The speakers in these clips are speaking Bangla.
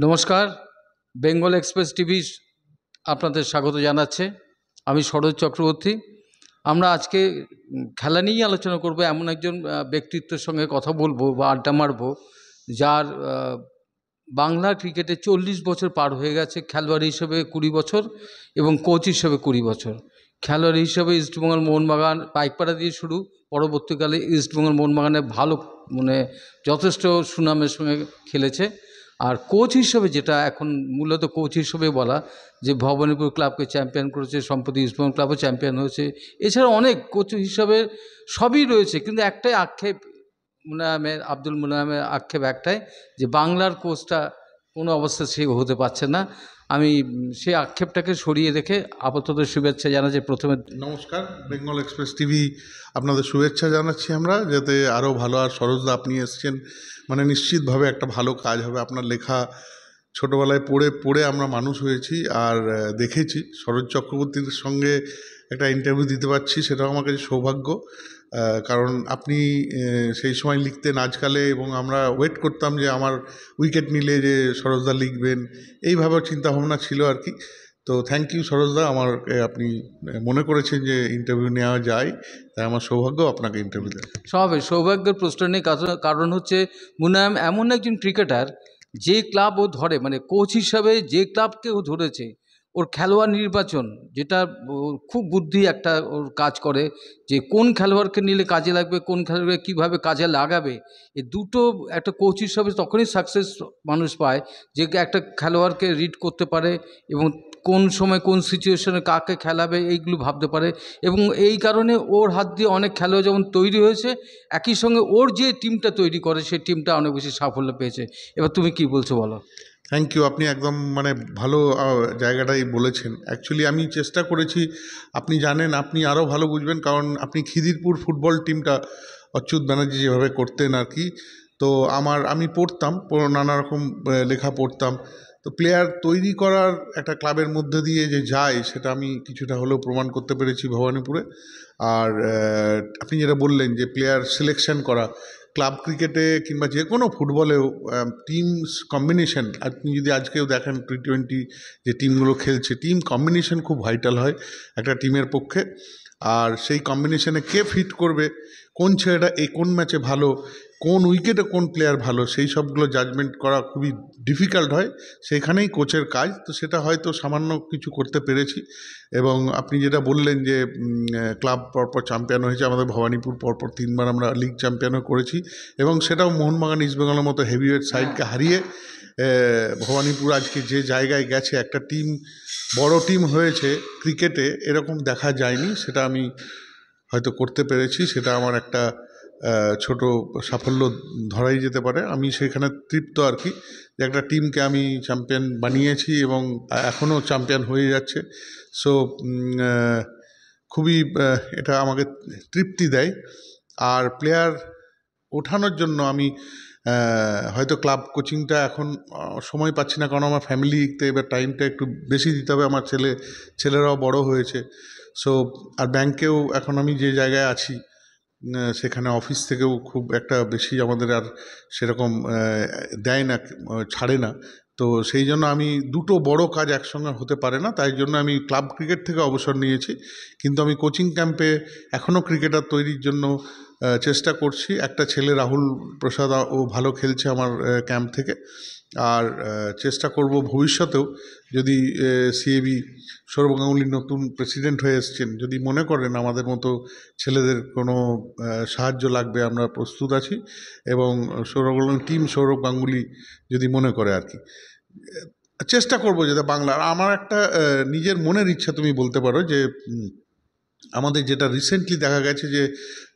নমস্কার, বেঙ্গল এক্সপ্রেস টিভি আপনাদের স্বাগত জানাচ্ছে। আমি শরৎ চক্রবর্তী। আমরা আজকে খেলা নিয়েই আলোচনা করব। এমন একজন ব্যক্তিত্বের সঙ্গে কথা বলবো বা আড্ডা মারবো, যার বাংলা ক্রিকেটে 40 বছর পার হয়ে গেছে। খেলোয়াড় হিসেবে 20 বছর এবং কোচ হিসেবে 20 বছর। খেলোয়াড় হিসেবে ইস্টবেঙ্গল মোহনবাগান পাইকপাড়া দিয়ে শুরু, পরবর্তীকালে ইস্টবেঙ্গল মোহনবাগানে ভালো যথেষ্ট সুনামের সঙ্গে খেলেছে। আর কোচ হিসেবে যেটা এখন মূলত কোচ হিসেবে বলা, যে ভবানীপুর ক্লাবকে চ্যাম্পিয়ন করেছে, সম্প্রতি ইস্টবেঙ্গল ক্লাবও চ্যাম্পিয়ন হয়েছে। এছাড়া অনেক কোচ হিসাবে সবই রয়েছে, কিন্তু একটাই আক্ষেপ আব্দুল মুনায়েমের আক্ষেপ একটাই, যে বাংলার কোচটা কোনো অবস্থা সে হতে পারছে না। আমি সেই আক্ষেপটাকে সরিয়ে রেখে আপাতত শুভেচ্ছা জানাচ্ছি। প্রথমে নমস্কার, বেঙ্গল এক্সপ্রেস টিভি আপনাদের শুভেচ্ছা জানাচ্ছি আমরা, যাতে আরও ভালো। আর সরোজদা, আপনি এসছেন মানে নিশ্চিতভাবে একটা ভালো কাজ হবে। আপনার লেখা ছোটোবেলায় পড়ে পড়ে আমরা মানুষ হয়েছি আর দেখেছি। শরৎ চক্রবর্তীর সঙ্গে একটা ইন্টারভিউ দিতে পারছি, সেটাও আমার কাছে সৌভাগ্য। কারণ আপনি সেই সময় লিখতেন আজকালে, এবং আমরা ওয়েট করতাম যে আমার উইকেট নিলে যে সরোজদা লিখবেন, এইভাবে চিন্তাভাবনা ছিল আর কি। তো থ্যাংক ইউ সরোজদা, আপনি মনে করেছেন যে ইন্টারভিউ নেওয়া যায়, তাই আমার সৌভাগ্য আপনাকে ইন্টারভিউ দেওয়া। সৌভাগ্যের প্রশ্ন নেই, কারণ হচ্ছে মুনায়েম এমন একজন ক্রিকেটার, যে ক্লাব ও ধরে, কোচ হিসাবে যে ক্লাবকে ও ধরেছে, ওর খেলোয়াড় নির্বাচন, যেটা খুব বুদ্ধি একটা ওর কাজ করে, যে কোন খেলোয়াড়কে নিলে কাজে লাগবে, কোন খেলোয়াড়কে কীভাবে কাজে লাগাবে। এই দুটো একটা কোচ হিসাবে তখনই সাকসেস মানুষ পায়, যে একটা খেলোয়াড়কে রিড করতে পারে এবং কোন সময় কোন সিচুয়েশনে কাকে খেলাবে এইগুলো ভাবতে পারে। এবং এই কারণে ওর হাত দিয়ে অনেক খেলোয়াড় যেমন তৈরি হয়েছে, একই সঙ্গে ওর যে টিমটা তৈরি করে সেই টিমটা অনেক বেশি সাফল্য পেয়েছে। এবার তুমি কি বলছো বলো। থ্যাংক ইউ, আপনি একদম ভালো জায়গাটাই বলেছেন। অ্যাকচুয়ালি আমি চেষ্টা করেছি, আপনি জানেন, আপনি আরও ভালো বুঝবেন, কারণ আপনি খিদিরপুর ফুটবল টিমটা অচ্যুত ব্যানার্জি যেভাবে করতেন আর কি। তো আমি পড়তাম, নানা রকম লেখা পড়তাম। তো প্লেয়ার তৈরি করার একটা ক্লাবের মধ্যে দিয়ে যে যায়, সেটা আমি কিছুটা হলেও প্রমাণ করতে পেরেছি ভবানীপুরে। আর আপনি যেটা বললেন যে প্লেয়ার সিলেকশন করা, ক্লাব ক্রিকেটে কিংবা যে কোনো ফুটবলেও টিম কম্বিনেশন, আপনি যদি আজকেও দেখেন T20 যে টিমগুলো খেলছে, টিম কম্বিনেশন খুব ভাইটাল হয় একটা টিমের পক্ষে। আর সেই কম্বিনেশনে কে ফিট করবে, কোন ছেলেটা কোন ম্যাচে ভালো, কোন উইকেটে কোন প্লেয়ার ভালো, সেই সবগুলো জাজমেন্ট করা খুবই ডিফিকাল্ট হয়। সেইখানেই কোচের কাজ। তো সেটা হয়তো সামান্য কিছু করতে পেরেছি। এবং আপনি যেটা বললেন যে ক্লাব পরপর চ্যাম্পিয়ন হয়েছে, আমাদের ভবানীপুর পরপর 3 বার আমরা লিগ চ্যাম্পিয়নও করেছি, এবং সেটাও মোহনবাগান ইস্টবেঙ্গলের মতো হেভিওয়েট সাইডকে হারিয়ে ভবানীপুর আজকে যে জায়গায় গেছে, একটা টিম বড় টিম হয়েছে ক্রিকেটে, এরকম দেখা যায়নি। সেটা আমি হয়তো করতে পেরেছি, সেটা আমার একটা ছোট সাফল্য ধরাই যেতে পারে। আমি সেখানে তৃপ্ত আর কি, যে একটা টিমকে আমি চ্যাম্পিয়ন বানিয়েছি এবং এখনও চ্যাম্পিয়ন হয়ে যাচ্ছে। সো খুবই এটা আমাকে তৃপ্তি দেয়। আর প্লেয়ার ওঠানোর জন্য আমি হয়তো ক্লাব কোচিংটা এখন সময় পাচ্ছি না, কারণ আমার ফ্যামিলিতে এবার টাইমটা একটু বেশি দিতে হবে। আমার ছেলেরাও বড় হয়েছে। সো আর ব্যাংকেও এখন আমি যে জায়গায় আছি, সেখানে অফিস থেকেও খুব একটা বেশি আমাদের আর সেরকম দেয় না, ছাড়ে না। তো সেই জন্য আমি দুটো বড় কাজ একসঙ্গে হতে পারে না, তাই জন্য আমি ক্লাব ক্রিকেট থেকে অবসর নিয়েছি। কিন্তু আমি কোচিং ক্যাম্পে এখনও ক্রিকেটার তৈরির জন্য চেষ্টা করছি। একটা ছেলে রাহুল প্রসাদ, ও ভালো খেলছে আমার ক্যাম্প থেকে। আর চেষ্টা করব ভবিষ্যতেও, যদি সিএবি সৌরভ গাঙ্গুলি নতুন প্রেসিডেন্ট হয়ে এসছেন, যদি মনে করেন আমাদের মতো ছেলেদের কোনো সাহায্য লাগবে, আমরা প্রস্তুত আছি। এবং সৌরভ গাঙ্গুলি যদি মনে করে আর কি, চেষ্টা করব যাতে বাংলার, আমার একটা নিজের মনের ইচ্ছা তুমি বলতে পারো, যে আমাদের যেটা রিসেন্টলি দেখা গেছে যে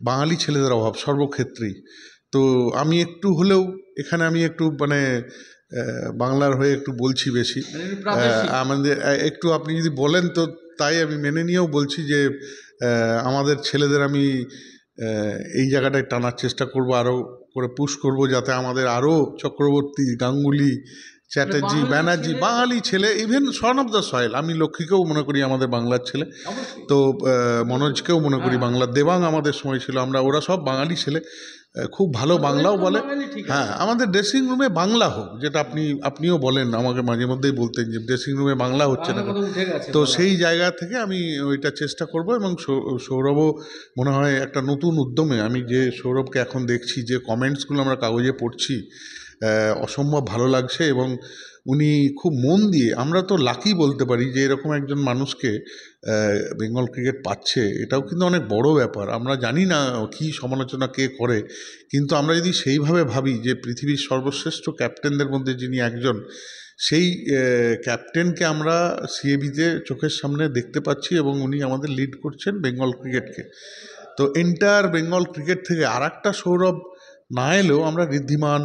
বাঙালি ছেলেদের অভাব সর্বক্ষেত্রেই। তো আমি একটু হলেও এখানে আমি একটু বাংলার হয়ে একটু বলছি বেশি। আমাদের একটু আপনি যদি বলেন তো তাই আমি মেনে নিয়েও বলছি যে আমাদের ছেলেদের আমি এই জায়গাটায় টানার চেষ্টা করব, আরও করে পুশ করব, যাতে আমাদের আরও চক্রবর্তী, গাঙ্গুলি, চ্যাটার্জি, ব্যানার্জি, বাঙালি ছেলে, even son of the soil, আমি লক্ষ্মীকেও মনে করি আমাদের বাংলার ছেলে, তো মনোজকেও মনে করি বাংলার, দেবাং আমাদের সময় ছিল, ওরা সব বাঙালি ছেলে। খুব ভালো বাংলাও বলে। বাঙালি ঠিক আছে। হ্যাঁ, আমাদের ড্রেসিং রুমে বাংলা হোক, যেটা আপনিও বলেন আমাকে মাঝে মধ্যেই বলতেন যে ড্রেসিং রুমে বাংলা হচ্ছে না। বাংলা কথা উঠে গেছে তো বলা। সেই জায়গা থেকে আমি ওইটা চেষ্টা করব, এবং সৌরভও মনে হয় একটা নতুন উদ্যমে, আমি যে সৌরভকে এখন দেখছি, যে কমেন্টসগুলো আমরা কাগজে পড়ছি, অসম্ভব ভালো লাগছে। এবং উনি খুব মন দিয়ে, আমরা তো লাকি বলতে পারি যে এরকম একজন মানুষকে বেঙ্গল ক্রিকেট পাচ্ছে, এটাও কিন্তু অনেক বড় ব্যাপার। আমরা জানি না কী সমালোচনা কে করে, কিন্তু আমরা যদি সেইভাবে ভাবি যে পৃথিবীর সর্বশ্রেষ্ঠ ক্যাপ্টেনদের মধ্যে যিনি একজন, সেই ক্যাপ্টেনকে আমরা সিএবিতে চোখের সামনে দেখতে পাচ্ছি, এবং উনি আমাদের লিড করছেন বেঙ্গল ক্রিকেটকে। তো এন্টায়ার বেঙ্গল ক্রিকেট থেকে আর একটা সৌরভ না এলেও আমরা ঋদ্ধিমান,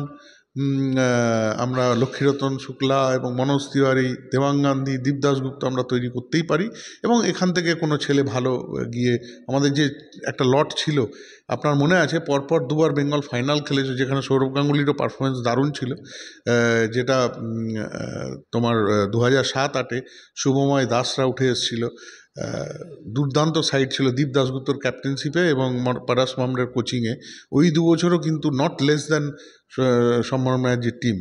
আমরা লক্ষ্মীরতন শুক্লা এবং মনোজ তিওয়ারি, দেবাং গান্ধী, দীপ দাশগুপ্ত আমরা তৈরি করতেই পারি। এবং এখান থেকে কোনো ছেলে ভালো গিয়ে, আমাদের যে একটা লট ছিল, আপনার মনে আছে পরপর দুবার বেঙ্গল ফাইনাল খেলেছে, যেখানে সৌরভ গাঙ্গুলিরও পারফরমেন্স দারুণ ছিল, যেটা তোমার 2007-8 শুভময় দাসরা উঠে এসেছিল। দুর্দান্ত সাইড ছিল দীপ দাশগুপ্তর ক্যাপ্টেনশিপে এবং পারাস মামরের কোচিংয়ে। ওই 2 বছরও কিন্তু নট লেস দ্যান সম্বরণ ব্যানার্জির টিম।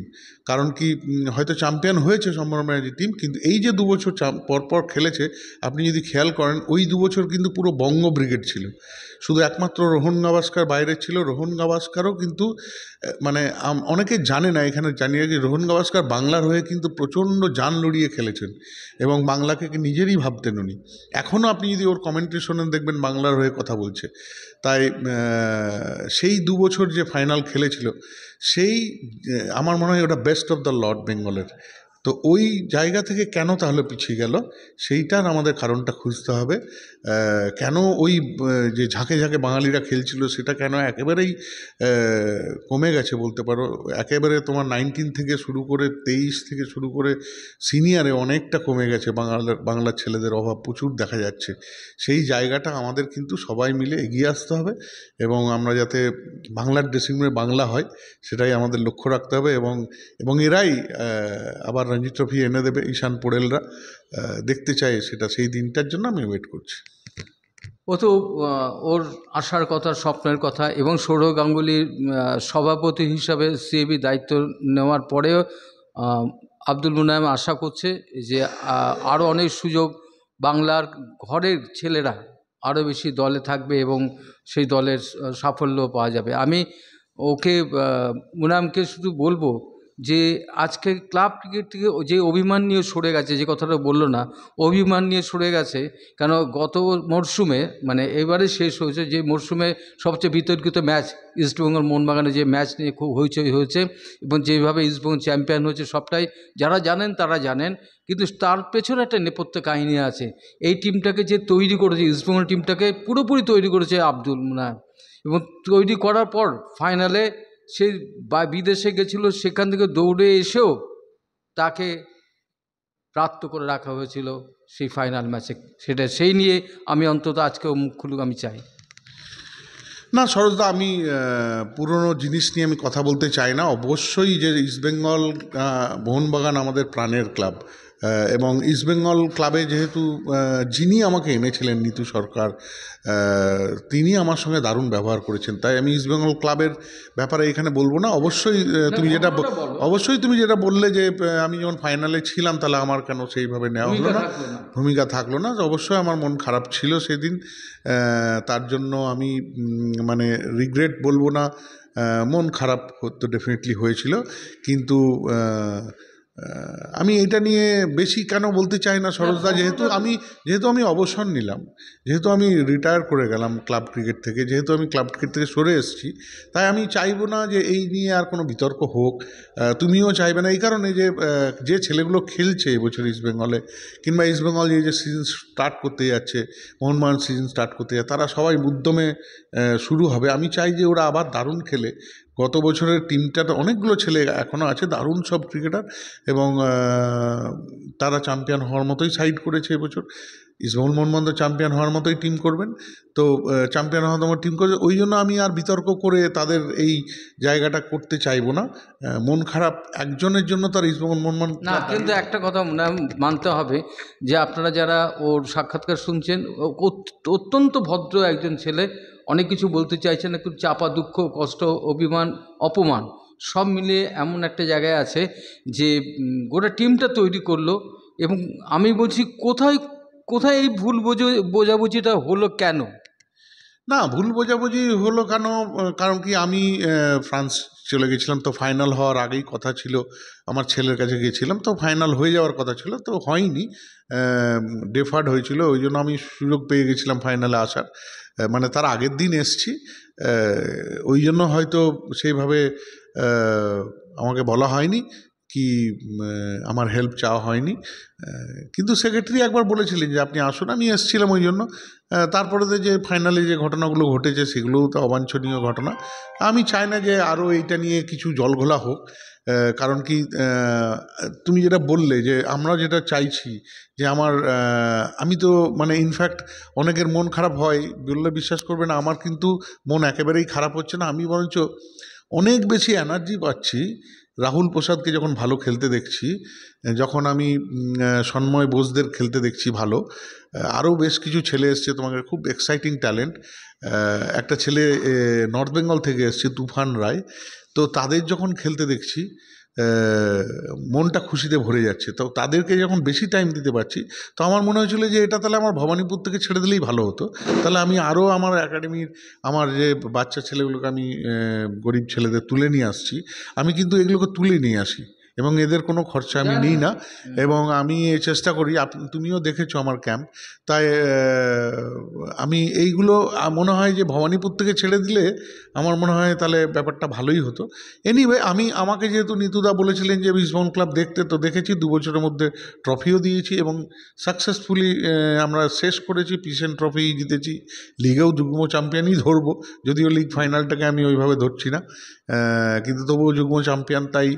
কারণ কি, হয়তো চ্যাম্পিয়ন হয়েছে সম্বরণ ব্যানার্জির টিম, কিন্তু এই যে 2 বছর পরপর খেলেছে, আপনি যদি খেয়াল করেন, ওই 2 বছর কিন্তু পুরো বঙ্গ ব্রিগেড ছিল। শুধু একমাত্র রোহন গাভাস্কার বাইরে ছিল। রোহন গাভাস্কারও কিন্তু মানে অনেকে জানে না, এখানে জানিয়ে যে রোহন গাভাস্কার বাংলার হয়ে কিন্তু প্রচণ্ড জান লড়িয়ে খেলেছেন, এবং বাংলাকে নিজেরই ভাবতেন উনি। এখনও আপনি যদি ওর কমেন্ট্রি শোনেন, দেখবেন বাংলার হয়ে কথা বলছে। তাই সেই 2 বছর যে ফাইনাল খেলেছিল, সেই আমার মনে হয় ওটা বেস্ট অফ দ্য লট বেঙ্গলের। তো ওই জায়গা থেকে কেন তাহলে পিছিয়ে গেল, সেইটার আমাদের কারণটা খুঁজতে হবে। কেন ওই যে ঝাঁকে ঝাঁকে বাঙালিরা খেলছিল, সেটা কেন একেবারেই কমে গেছে বলতে পারো। একেবারে তোমার 19 থেকে শুরু করে 23 থেকে শুরু করে সিনিয়রে অনেকটা কমে গেছে। বাংলার ছেলেদের অভাব প্রচুর দেখা যাচ্ছে। সেই জায়গাটা আমাদের কিন্তু সবাই মিলে এগিয়ে আসতে হবে, এবং আমরা যাতে বাংলার ড্রেসিং রুমে বাংলা হয়, সেটাই আমাদের লক্ষ্য রাখতে হবে। এবং এরাই আবার রঞ্জি ট্রফি এনে দেবে, ঈশান পোড়েলরা। দেখতে চাই সেটা, সেই দিনটার জন্য আমি ওয়েট করছি। ও তো ওর আশার কথা, স্বপ্নের কথা, এবং সৌরভ গাঙ্গুলির সভাপতি হিসাবে সিএবি দায়িত্ব নেওয়ার পরেও আব্দুল মুনায়েম আশা করছে যে আরও অনেক সুযোগ, বাংলার ঘরের ছেলেরা আরও বেশি দলে থাকবে এবং সেই দলের সাফল্য পাওয়া যাবে। আমি ওকে, মুনায়েমকে শুধু বলবো যে আজকে ক্লাব ক্রিকেট থেকে যে অভিমান নিয়ে সরে গেছে, যে কথাটা বললো না, অভিমান নিয়ে সরে গেছে। কেন গত মরশুমে, মানে এবারে শেষ হয়েছে যে মরশুমে সবচেয়ে বিতর্কিত ম্যাচ ইস্টবেঙ্গল মোহনবাগানের যে ম্যাচ নিয়ে খুব হইচই হয়েছে, এবং যেভাবে ইস্টবেঙ্গল চ্যাম্পিয়ন হয়েছে, সবটাই যারা জানেন তারা জানেন। কিন্তু তার পেছনে একটা নেপথ্য কাহিনী আছে। এই টিমটাকে যে তৈরি করেছে, ইস্টবেঙ্গল টিমটাকে পুরোপুরি তৈরি করেছে আব্দুল মুনায়েম, এবং তৈরি করার পর ফাইনালে সে বিদেশে গেছিল, সেখান থেকে দৌড়ে এসেও তাকে প্রাপ্ত করে রাখা হয়েছিল সেই ফাইনাল ম্যাচে। সেই নিয়ে আমি অন্তত আজকেও মুখ খুলুক আমি চাই না সরোজদা, আমি পুরনো জিনিস নিয়ে আমি কথা বলতে চাই না। অবশ্যই যে ইস্টবেঙ্গল মোহনবাগান আমাদের প্রাণের ক্লাব, এবং ইস্টবেঙ্গল ক্লাবে যেহেতু যিনি আমাকে এনেছিলেন, নিতু সরকার, তিনি আমার সঙ্গে দারুণ ব্যবহার করেছেন, তাই আমি ইস্টবেঙ্গল ক্লাবের ব্যাপারে এখানে বলবো না। অবশ্যই তুমি যেটা বললে যে আমি যখন ফাইনালে ছিলাম, তাহলে আমার কেন সেইভাবে নেওয়া হলো না, ভূমিকা থাকলো না। অবশ্যই আমার মন খারাপ ছিল সেদিন, তার জন্য আমি মানে রিগ্রেট বলবো না, মন খারাপ তো ডেফিনেটলি হয়েছিল। কিন্তু আমি এটা নিয়ে বেশি কেন বলতে চাই না সরোজদা, যেহেতু আমি অবসর নিলাম, যেহেতু আমি রিটায়ার করে গেলাম ক্লাব ক্রিকেট থেকে, যেহেতু আমি ক্লাব ক্রিকেট থেকে সরে এসেছি, তাই আমি চাইবো না যে এই নিয়ে আর কোনো বিতর্ক হোক। তুমিও চাইবে না, এই কারণে যে ছেলেগুলো খেলছে এবছর ইস্টবেঙ্গলে, কিংবা ইস্টবেঙ্গল যে সিজন স্টার্ট করতে যাচ্ছে, মোহনবাগান সিজন স্টার্ট করতে যাচ্ছে, তারা সবাই উদ্যমে শুরু হবে। আমি চাই যে ওরা আবার দারুণ খেলে। গত বছরের টিমটাতে অনেকগুলো ছেলে এখনও আছে, দারুণ সব ক্রিকেটার, এবং তারা চ্যাম্পিয়ন হওয়ার মতোই সাইড করেছে এবছর। ইস্টবেঙ্গল মোহনবাগান তো চ্যাম্পিয়ন হওয়ার মতোই টিম করবেন, তো চ্যাম্পিয়ন হওয়ার মতো টিম করবে। ওই জন্য আমি আর বিতর্ক করে তাদের এই জায়গাটা করতে চাইবো না। মন খারাপ একজনের জন্য তার ইস্টবেঙ্গল মোহনবাগান না, কিন্তু একটা কথা মানতে হবে যে আপনারা যারা ওর সাক্ষাৎকার শুনছেন, অত্যন্ত ভদ্র একজন ছেলে, অনেক কিছু বলতে চাইছে না, কিন্তু চাপা দুঃখ, কষ্ট, অভিমান, অপমান সব মিলিয়ে এমন একটা জায়গায় আছে যে গোটা টিমটা তৈরি করলো। এবং আমি বলছি কোথায় কোথায় এই ভুল বোঝাবুঝিটা হলো কেন? না, ভুল বোঝাবুঝি হলো কেন? কারণ কি, আমি ফ্রান্স চলে গেছিলাম, তো ফাইনাল হওয়ার আগেই কথা ছিল, আমার ছেলের কাছে গিয়েছিলাম, তো ফাইনাল হয়ে যাওয়ার কথা ছিল, তো হয়নি, ডেফার্ড হয়েছিল, ওই জন্য আমি সুযোগ পেয়ে গেছিলাম ফাইনালে আসার। মানে তার আগের দিন এসছি, ওই জন্য হয়তো সেইভাবে আমাকে বলা হয়নি কি, আমার হেল্প চাওয়া হয়নি। কিন্তু সেক্রেটারি একবার বলেছিলেন যে আপনি আসুন, আমি এসেছিলাম ওই জন্য। তারপরে তো যে ফাইনালে যে ঘটনাগুলো ঘটেছে সেগুলোও তো অবাঞ্ছনীয় ঘটনা। আমি চাই না যে আরও এইটা নিয়ে কিছু জলঘোলা হোক। কারণ কি, তুমি যেটা বললে যে আমরা যেটা চাইছি যে আমি তো মানে ইনফ্যাক্ট অনেকের মন খারাপ হয় বললে বিশ্বাস করবে না, আমার কিন্তু মন একেবারেই খারাপ হচ্ছে না। আমি বরঞ্চ অনেক বেশি এনার্জি পাচ্ছি রাহুল প্রসাদকে যখন ভালো খেলতে দেখছি, যখন আমি সন্ময় বোসদের খেলতে দেখছি ভালো। আরও বেশ কিছু ছেলে এসছে, তোমাকে খুব এক্সাইটিং ট্যালেন্ট। একটা ছেলে নর্থ বেঙ্গল থেকে এসছে, তুফান রায়। তো তাদের যখন খেলতে দেখছি, মনটা খুশিতে ভরে যাচ্ছে। তো তাদেরকে যখন বেশি টাইম দিতে পারছি, তো আমার মনে হয়েছিল যে এটা তাহলে আমার ভবানীপুর থেকে ছেড়ে দিলেই ভালো হতো। তাহলে আমি আরও আমার একাডেমির আমার যে বাচ্চা ছেলেগুলোকে আমি গরিব ছেলেদের তুলে নিয়ে আসছি, আমি কিন্তু এগুলোকে তুলে নিয়ে আসি এবং এদের কোনো খরচা আমি নিই না। এবং আমি চেষ্টা করি, তুমিও দেখেছো আমার ক্যাম্প, তাই আমি এইগুলো মনে হয় যে ভবানীপুর থেকে ছেড়ে দিলে আমার মনে হয় তাহলে ব্যাপারটা ভালোই হতো। এনিওয়ে, আমাকে যেহেতু নিতুদা বলেছিলেন যে ইস্টবেঙ্গল ক্লাব দেখতে, তো দেখেছি, 2 বছরের মধ্যে ট্রফিও দিয়েছি এবং সাকসেসফুলি আমরা শেষ করেছি, পিসেন ট্রফি জিতেছি, লিগেও যুগ্ম চ্যাম্পিয়নই ধরবো, যদিও লিগ ফাইনালটাকে আমি ওইভাবে ধরছি না, কিন্তু তবুও যুগ্ম চ্যাম্পিয়ন। তাই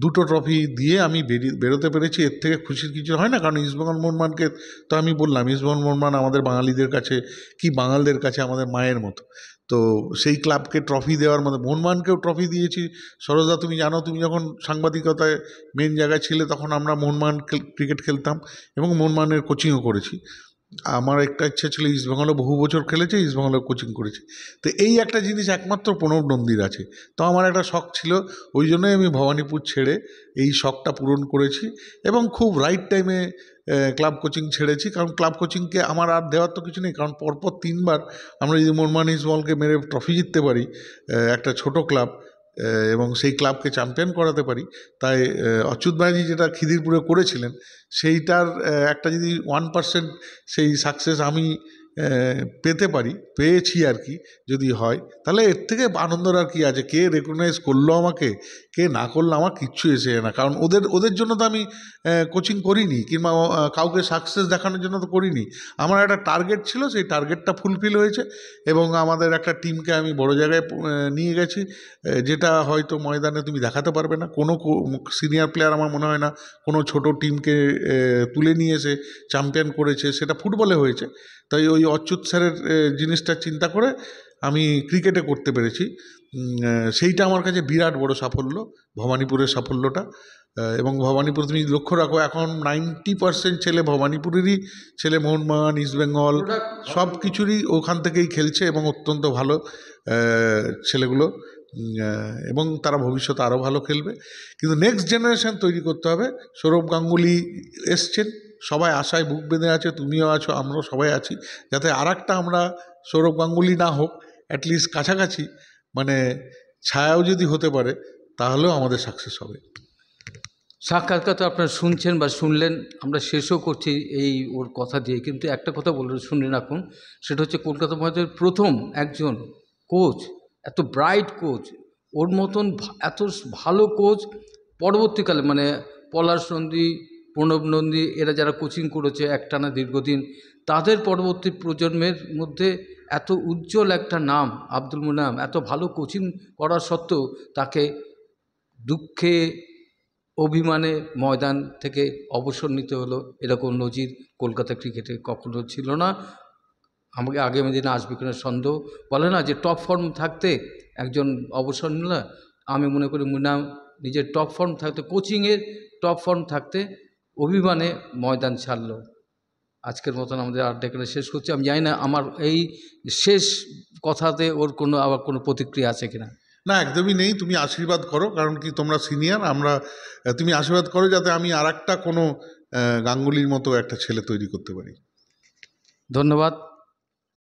2টো ট্রফি দিয়ে আমি বেরোতে পেরেছি, এর থেকে খুশির কিছু হয় না। কারণ ইস্টবেঙ্গল মোহনবাগানকে তো আমি বললাম, ইস্টবেঙ্গল মোহনবাগান আমাদের বাঙালিদের কাছে কি বাঙালদের কাছে আমাদের মায়ের মতো। তো সেই ক্লাবকে ট্রফি দেওয়ার মতো, মোহনবাগানকেও ট্রফি দিয়েছি। সরোজা, তুমি জানো, তুমি যখন সাংবাদিকতায় মেন জায়গায় ছিলে তখন আমরা মোহনবাগান ক্রিকেট খেলতাম এবং মোহনবাগানের কোচিংও করেছি। আমার একটা ইচ্ছা ছিল, ইস্টবেঙ্গলও বহু বছর খেলেছে, ইস্টবেঙ্গলেও কোচিং করেছি। তো এই একটা জিনিস একমাত্র প্রণব নন্দীর আছে। তো আমার একটা শখ ছিল, ওই জন্যই আমি ভবানীপুর ছেড়ে এই শখটা পূরণ করেছি এবং খুব রাইট টাইমে ক্লাব কোচিং ছেড়েছি। কারণ ক্লাব কোচিংকে আমার আর দেওয়ার তো কিছু নেই, কারণ পরপর 3বার আমরা যদি মোহনবাগান ইস্টবেঙ্গলকে মেরে ট্রফি জিততে পারি, একটা ছোট ক্লাব, এবং সেই ক্লাবকে চ্যাম্পিয়ন করাতে পারি, তাই অচ্যুত ব্যানার্জি যেটা খিদিরপুরে করেছিলেন সেইটার একটা যদি 1% সেই সাকসেস আমি পেতে পারি, পেয়েছি আর কি, যদি হয়, তাহলে এর থেকে আনন্দর আর কি আছে? কে রেকগনাইজ করলো আমাকে, কে না করলো, আমার কিচ্ছু এসে যায় না। কারণ ওদের জন্য তো আমি কোচিং করিনি, কিংবা কাউকে সাকসেস দেখানোর জন্য তো করিনি। আমার একটা টার্গেট ছিল, সেই টার্গেটটা ফুলফিল হয়েছে এবং আমাদের একটা টিমকে আমি বড় জায়গায় নিয়ে গেছি, যেটা হয়তো ময়দানে তুমি দেখাতে পারবে না। কোনো সিনিয়র প্লেয়ার আমার মনে হয় না কোনো ছোট টিমকে তুলে নিয়ে এসে চ্যাম্পিয়ন করেছে, সেটা ফুটবলে হয়েছে। তাই ওই অচ্যুত স্যারের জিনিসটা চিন্তা করে আমি ক্রিকেটে করতে পেরেছি। সেইটা আমার কাছে বিরাট বড় সাফল্য, ভবানীপুরের সাফল্যটা। এবং ভবানীপুর তুমি লক্ষ্য রাখো, এখন 90% ছেলে ভবানীপুরেরই ছেলে, মোহনবাগান, ইস্টবেঙ্গল সব কিছুরই ওখান থেকেই খেলছে এবং অত্যন্ত ভালো ছেলেগুলো, এবং তারা ভবিষ্যতে আরও ভালো খেলবে। কিন্তু নেক্সট জেনারেশন তৈরি করতে হবে। সৌরভ গাঙ্গুলি এসছেন, সবাই আশায় বুক বেঁধে আছে, তুমিও আছো, আমরাও সবাই আছি, যাতে আরেকটা আমরা সৌরভ গাঙ্গুলি না হোক, অ্যাটলিস্ট কাছাকাছি, মানে ছায়াও যদি হতে পারে তাহলেও আমাদের সাকসেস হবে। সাক্ষাৎকার তো আপনারা শুনছেন বা শুনলেন, আমরা শেষও করছি এই ওর কথা দিয়ে। কিন্তু একটা কথা শুনে রাখুন, সেটা হচ্ছে কলকাতা মহাজের প্রথম একজন কোচ, এত ব্রাইট কোচ, ওর মতন এত ভালো কোচ পরবর্তীকালে, মানে পলাশ নন্দী, প্রণব নন্দী, এরা যারা কোচিং করেছে একটানা দীর্ঘদিন, তাদের পরবর্তী প্রজন্মের মধ্যে এত উজ্জ্বল একটা নাম আব্দুল মুনাম, এত ভালো কোচিং করার সত্ত্বেও তাকে দুঃখে অভিমানে ময়দান থেকে অবসর নিতে হলো, এরকম নজির কলকাতা ক্রিকেটে কখনো ছিল না। আমাকে আগামী দিনে আসবে কিনা সন্দেহ। বলে না যে টপ ফর্ম থাকতে একজন অবসর নিল, আমি মনে করি মুনাম নিজের টপ ফর্ম থাকতে, কোচিংয়ের টপ ফর্ম থাকতে অভিমানে ময়দান ছাড়ল। আজকের মতন আমাদের আড্ডা এখানে শেষ করছি। আমি জানি না আমার এই শেষ কথাতে ওর আবার কোনো প্রতিক্রিয়া আছে কিনা। না, একদমই নেই। তুমি আশীর্বাদ করো, কারণ কি তোমরা সিনিয়র, তুমি আশীর্বাদ করো যাতে আমি আর একটা কোনো গাঙ্গুলির মতো একটা ছেলে তৈরি করতে পারি। ধন্যবাদ।